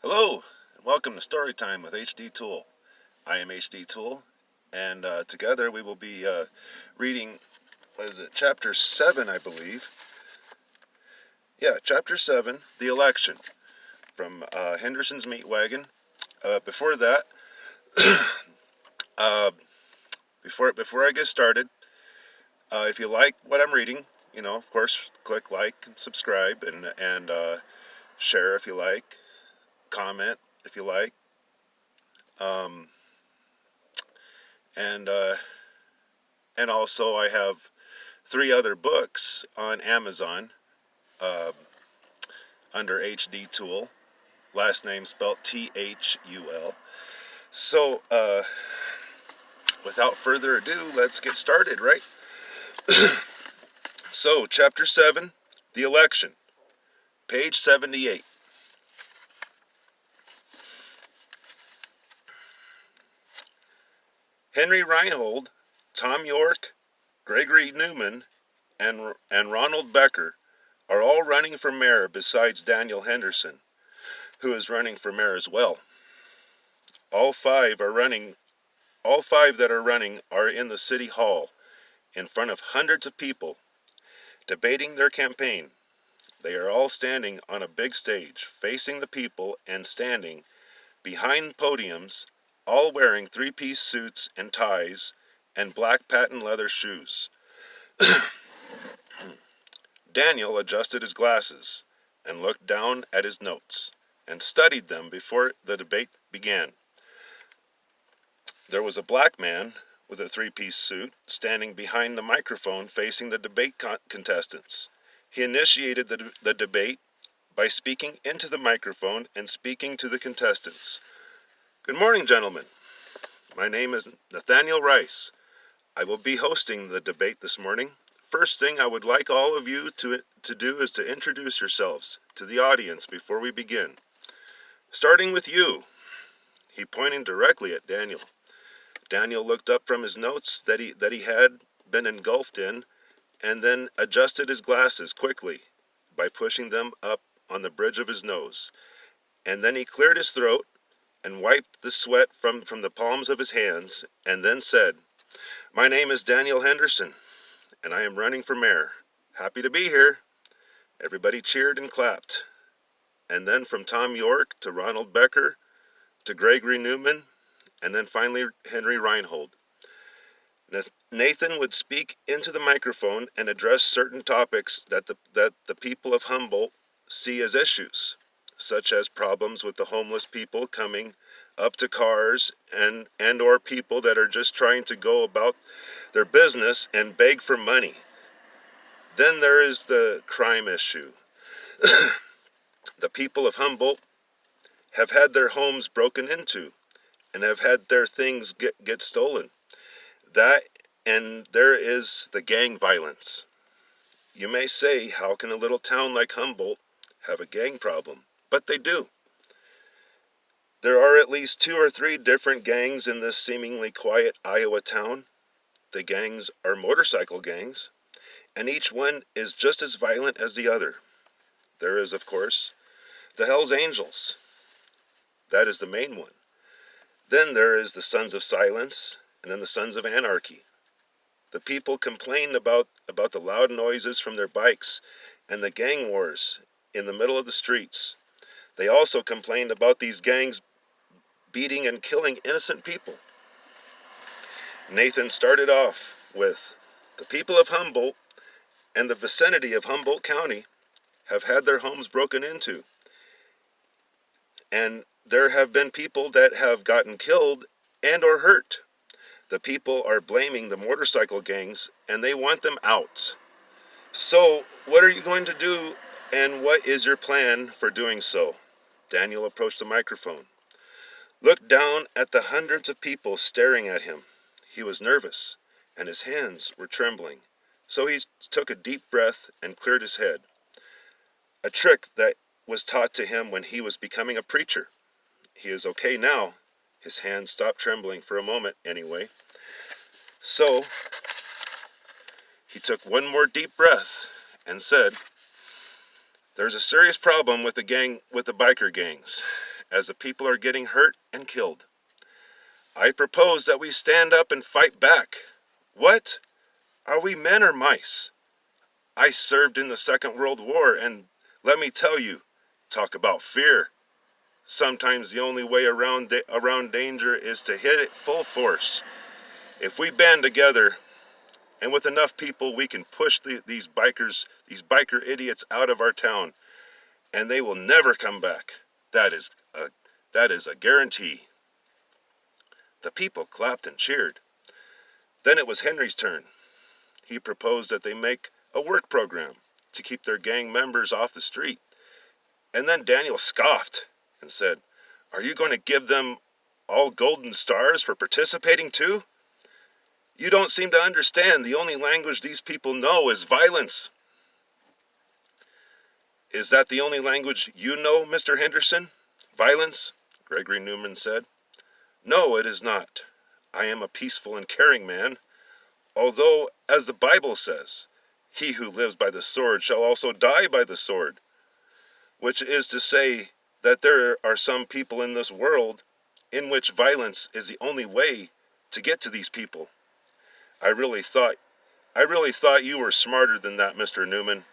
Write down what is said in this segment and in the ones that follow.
Hello, and welcome to Storytime with HDThul. I am HDThul, and together we will be reading, Chapter 7, I believe. Yeah, Chapter 7, The Election, from Henderson's Wagon. Before that, uh, before I get started, if you like what I'm reading, of course, click like and subscribe, and share if you like, comment if you like, um, and uh, and also I have 3 other books on Amazon uh, under HDThul, last name spelled Thul. So, without further ado, let's get started, right? So, Chapter 7, The Election, page 78. Henry Reinhold, Tom York, Gregory Newman, and Ronald Becker are all running for mayor besides Daniel Henderson, who is running for mayor as well. All five that are running are in the city hall in front of hundreds of people debating their campaign. They are all standing on a big stage, facing the people and standing behind podiums, all wearing 3-piece suits and ties and black patent leather shoes. Daniel adjusted his glasses and looked down at his notes and studied them before the debate began. There was a black man with a 3-piece suit standing behind the microphone facing the debate contestants. He initiated the debate by speaking into the microphone and speaking to the contestants. Good morning, gentlemen. My name is Nathaniel Rice. I will be hosting the debate this morning. First thing I would like all of you to do is to introduce yourselves to the audience before we begin. Starting with you. He pointed directly at Daniel. Daniel looked up from his notes that he had been engulfed in, and then adjusted his glasses quickly by pushing them up on the bridge of his nose. And then he cleared his throat and wiped the sweat from the palms of his hands, and then said, "My name is Daniel Henderson, and I am running for mayor. Happy to be here." Everybody cheered and clapped. And then from Tom York to Ronald Becker to Gregory Newman, and then finally Henry Reinhold. Nathan would speak into the microphone and address certain topics that the people of Humboldt see as issues, such as problems with the homeless people coming up to cars and or people that are just trying to go about their business and beg for money. Then there is the crime issue. The people of Humboldt have had their homes broken into and have had their things get stolen. That, and there is the gang violence. You may say, how can a little town like Humboldt have a gang problem? But they do. There are at least 2 or 3 different gangs in this seemingly quiet Iowa town. The gangs are motorcycle gangs, and each one is just as violent as the other. There is, of course, the Hells Angels. That is the main one. Then there is the Sons of Silence, and then the Sons of Anarchy. The people complained about the loud noises from their bikes and the gang wars in the middle of the streets. They also complained about these gangs beating and killing innocent people. Nathan started off with, the people of Humboldt and the vicinity of Humboldt County have had their homes broken into. And there have been people that have gotten killed and or hurt. The people are blaming the motorcycle gangs and they want them out. So, what are you going to do, and what is your plan for doing so? Daniel approached the microphone. Looked down at the hundreds of people staring at him. He was nervous, and his hands were trembling. So he took a deep breath and cleared his head. A trick that was taught to him when he was becoming a preacher. He is okay now. His hands stopped trembling for a moment anyway. So he took one more deep breath and said, "There's a serious problem with the biker gangs. as the people are getting hurt and killed. I propose that we stand up and fight back. What? Are we men or mice? I served in the Second World War, and let me tell you, talk about fear. Sometimes the only way around danger is to hit it full force. If we band together, and with enough people, we can push these biker idiots out of our town, and they will never come back. That is a guarantee. The people clapped and cheered. Then it was Henry's turn. He proposed that they make a work program to keep their gang members off the street. And then Daniel scoffed and said, "Are you going to give them all golden stars for participating too? You don't seem to understand. The only language these people know is violence." "Is that the only language you know, Mr. Henderson? Violence?" Gregory Newman said. "No, it is not. I am a peaceful and caring man. Although, as the Bible says, he who lives by the sword shall also die by the sword. Which is to say that there are some people in this world in which violence is the only way to get to these people. I really thought you were smarter than that, Mr. Newman."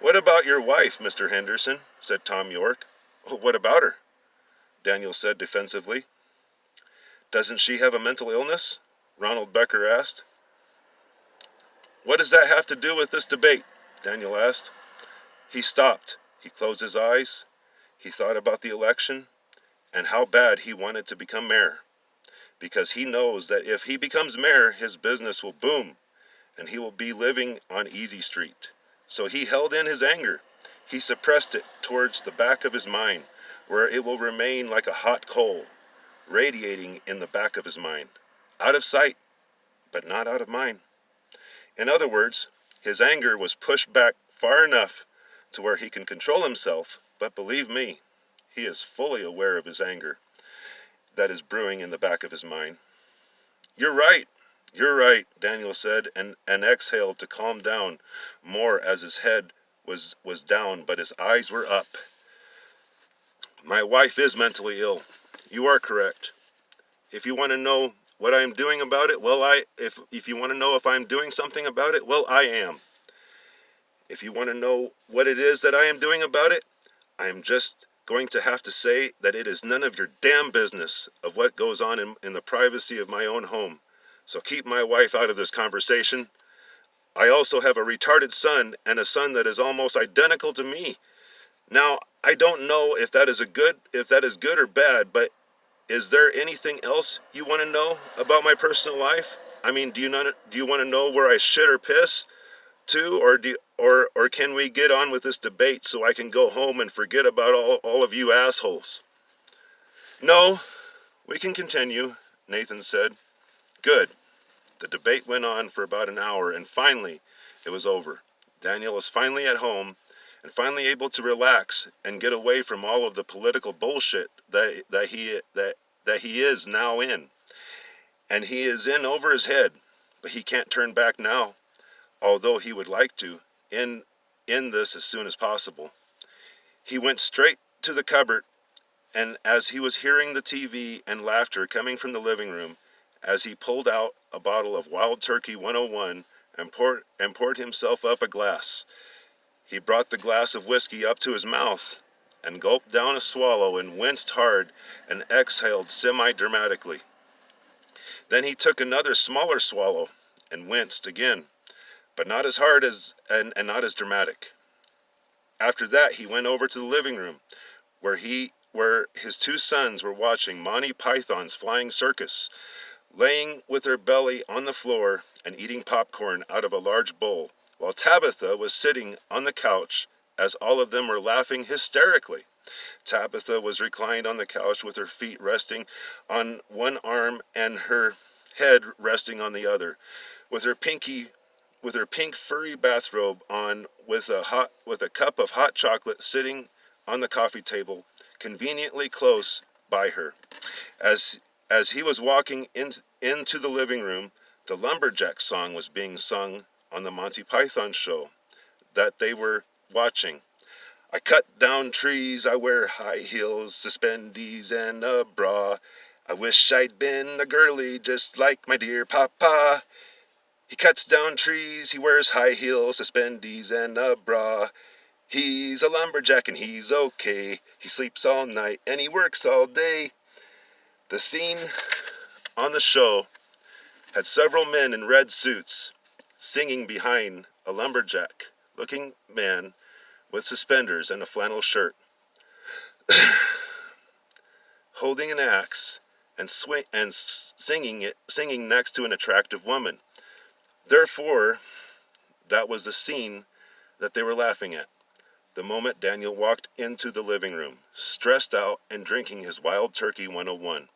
"What about your wife, Mr. Henderson?" said Tom York. "Oh, what about her?" Daniel said defensively. "Doesn't she have a mental illness?" Ronald Becker asked. "What does that have to do with this debate?" Daniel asked. He stopped. He closed his eyes. He thought about the election and how bad he wanted to become mayor, because he knows that if he becomes mayor, his business will boom and he will be living on Easy Street. So he held in his anger. He suppressed it towards the back of his mind, where it will remain like a hot coal, radiating in the back of his mind, out of sight, but not out of mind. In other words, his anger was pushed back far enough to where he can control himself, but believe me, he is fully aware of his anger that is brewing in the back of his mind. You're right, Daniel said, and exhaled to calm down more as his head was down, but his eyes were up. My wife is mentally ill. You are correct. If you want to know what I am doing about it, well, if you want to know if I'm doing something about it, well, I am. If you want to know what it is that I am doing about it, I am just going to have to say that it is none of your damn business of what goes on in the privacy of my own home. So keep my wife out of this conversation. I also have a retarded son, and a son that is almost identical to me. Now, I don't know if that is good or bad, but is there anything else you want to know about my personal life? I mean, do you want to know where I shit or piss too, or can we get on with this debate so I can go home and forget about all of you assholes? No, we can continue, Nathan said. Good. The debate went on for about an hour, and finally it was over. Daniel was finally at home and finally able to relax and get away from all of the political bullshit that he is now in. And he is in over his head, but he can't turn back now, although he would like to end this as soon as possible. He went straight to the cupboard, and as he was hearing the TV and laughter coming from the living room, as he pulled out a bottle of Wild Turkey 101 and poured himself up a glass. He brought the glass of whiskey up to his mouth and gulped down a swallow and winced hard and exhaled semi-dramatically. Then he took another smaller swallow and winced again, but not as hard and not as dramatic. After that, he went over to the living room where his two sons were watching Monty Python's Flying Circus, laying with their belly on the floor and eating popcorn out of a large bowl, while Tabitha was sitting on the couch as all of them were laughing hysterically. Tabitha was reclined on the couch with her feet resting on one arm and her head resting on the other, with her pink furry bathrobe on, with a cup of hot chocolate sitting on the coffee table conveniently close by her. As he was walking into the living room, the Lumberjack song was being sung on the Monty Python show that they were watching. I cut down trees, I wear high heels, suspendies, and a bra. I wish I'd been a girly just like my dear papa. He cuts down trees, he wears high heels, suspendies, and a bra. He's a lumberjack and he's okay. He sleeps all night and he works all day. The scene on the show had several men in red suits singing behind a lumberjack-looking man with suspenders and a flannel shirt, holding an axe and singing next to an attractive woman. Therefore, that was the scene that they were laughing at. The moment Daniel walked into the living room, stressed out and drinking his Wild Turkey 101.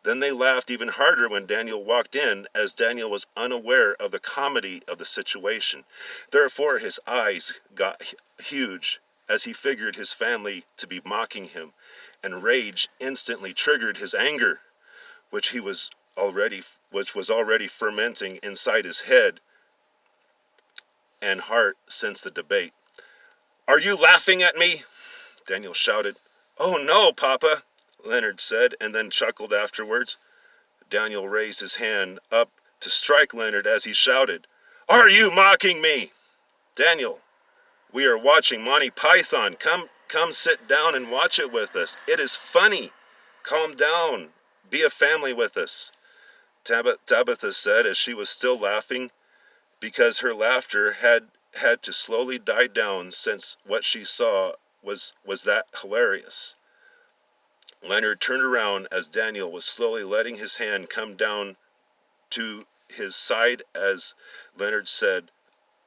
Then they laughed even harder when Daniel walked in, as Daniel was unaware of the comedy of the situation. Therefore, his eyes got huge as he figured his family to be mocking him, and rage instantly triggered his anger, which was already fermenting inside his head and heart since the debate. "Are you laughing at me?" Daniel shouted. "Oh no, Papa," Leonard said, and then chuckled afterwards. Daniel raised his hand up to strike Leonard as he shouted, "Are you mocking me?" "Daniel, we are watching Monty Python. Come sit down and watch it with us. It is funny. Calm down. Be a family with us," Tabitha said as she was still laughing, because her laughter had to slowly die down since what she saw was that hilarious. Leonard turned around as Daniel was slowly letting his hand come down to his side as Leonard said,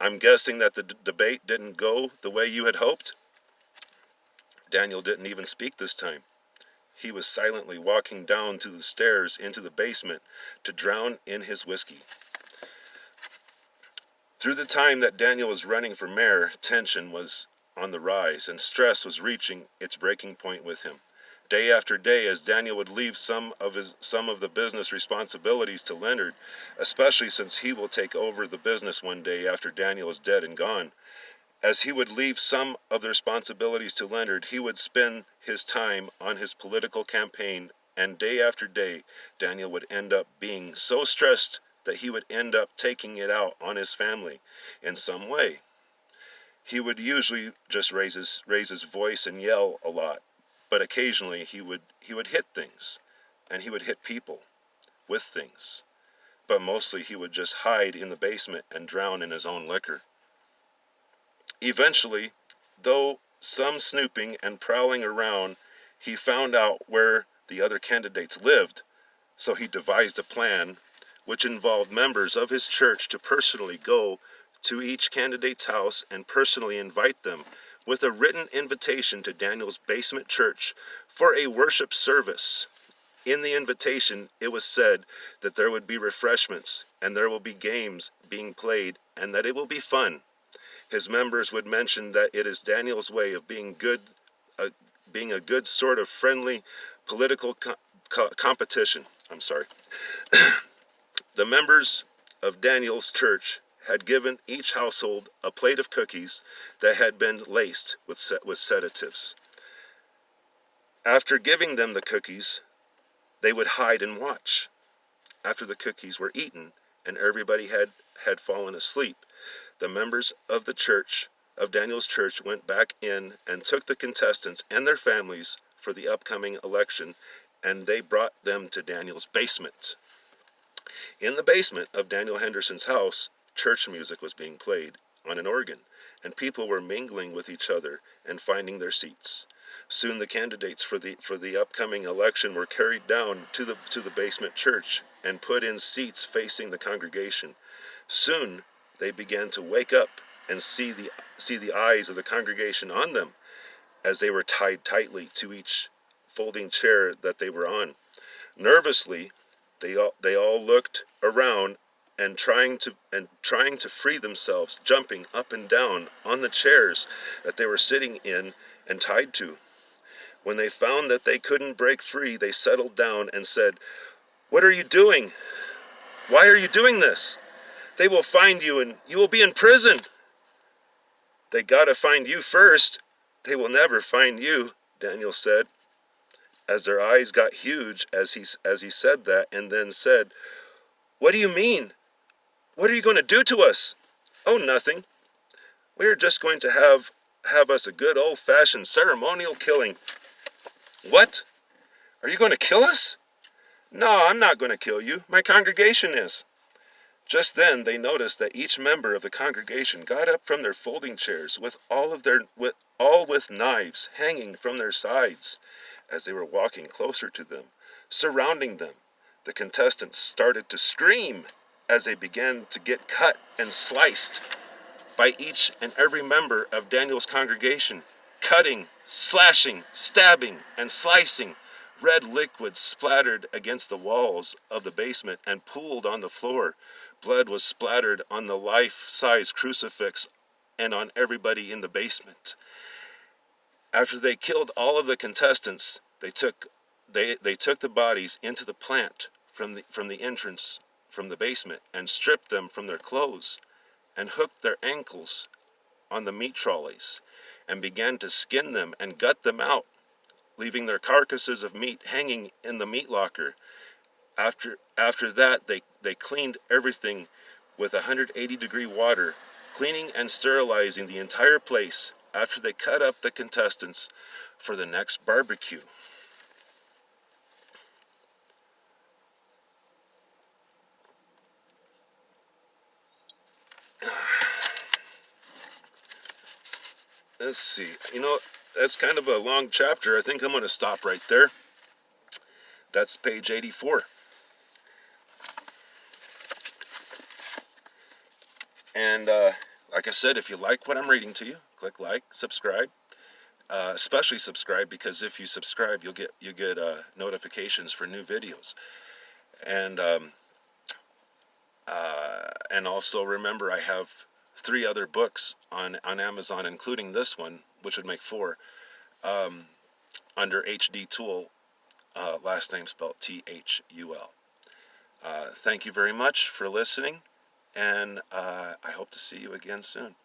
"I'm guessing that the debate didn't go the way you had hoped?" Daniel didn't even speak this time. He was silently walking down to the stairs into the basement to drown in his whiskey. Through the time that Daniel was running for mayor, tension was on the rise and stress was reaching its breaking point with him. Day after day, as Daniel would leave some of the business responsibilities to Leonard, especially since he will take over the business one day after Daniel is dead and gone. As he would leave some of the responsibilities to Leonard, he would spend his time on his political campaign, and day after day, Daniel would end up being so stressed that he would end up taking it out on his family in some way. He would usually just raise his voice and yell a lot, but occasionally he would hit things, and he would hit people with things. But mostly he would just hide in the basement and drown in his own liquor. Eventually, though some snooping and prowling around, he found out where the other candidates lived, so he devised a plan which involved members of his church to personally go to each candidate's house and personally invite them with a written invitation to Daniel's basement church for a worship service. In the invitation, it was said that there would be refreshments and there will be games being played and that it will be fun. His members would mention that it is Daniel's way of being a good sort of friendly political competition. The members of Daniel's church had given each household a plate of cookies that had been laced with sedatives. After giving them the cookies, they would hide and watch. After the cookies were eaten and everybody had fallen asleep, the members of Daniel's church, went back in and took the contestants and their families for the upcoming election, and they brought them to Daniel's basement. In the basement of Daniel Henderson's house, church music was being played on an organ, and people were mingling with each other and finding their seats. Soon the candidates for the upcoming election were carried down to the basement church and put in seats facing the congregation. Soon they began to wake up and see the eyes of the congregation on them as they were tied tightly to each folding chair that they were on. Nervously, they all looked around and trying to free themselves, jumping up and down on the chairs that they were sitting in and tied to. When they found that they couldn't break free, they settled down and said, "What are you doing? Why are you doing this? They will find you and you will be in prison." "They gotta find you first. They will never find you, Daniel said, as their eyes got huge as he said that, and then said, "What do you mean? What are you going to do to us?" "Oh, nothing. We are just going to have us a good old-fashioned ceremonial killing." "What? Are you going to kill us?" "No, I'm not going to kill you. My congregation is." Just then they noticed that each member of the congregation got up from their folding chairs all with knives hanging from their sides. As they were walking closer to them, surrounding them, the contestants started to scream as they began to get cut and sliced by each and every member of Daniel's congregation, cutting, slashing, stabbing, and slicing. Red liquid splattered against the walls of the basement and pooled on the floor. Blood was splattered on the life-size crucifix and on everybody in the basement. After they killed all of the contestants, they took the bodies into the plant from the entrance from the basement and stripped them from their clothes and hooked their ankles on the meat trolleys and began to skin them and gut them out, leaving their carcasses of meat hanging in the meat locker. After that, they cleaned everything with 180-degree water, cleaning and sterilizing the entire place after they cut up the contestants for the next barbecue. Let's see. That's kind of a long chapter. I think I'm going to stop right there. That's page 84. And like I said, if you like what I'm reading to you, click like, subscribe. Especially subscribe, because if you subscribe, you get notifications for new videos. And also remember, I have 3 other books on Amazon, including this one, which would make 4, under HDThul, last name spelled THUL. Thank you very much for listening, and I hope to see you again soon.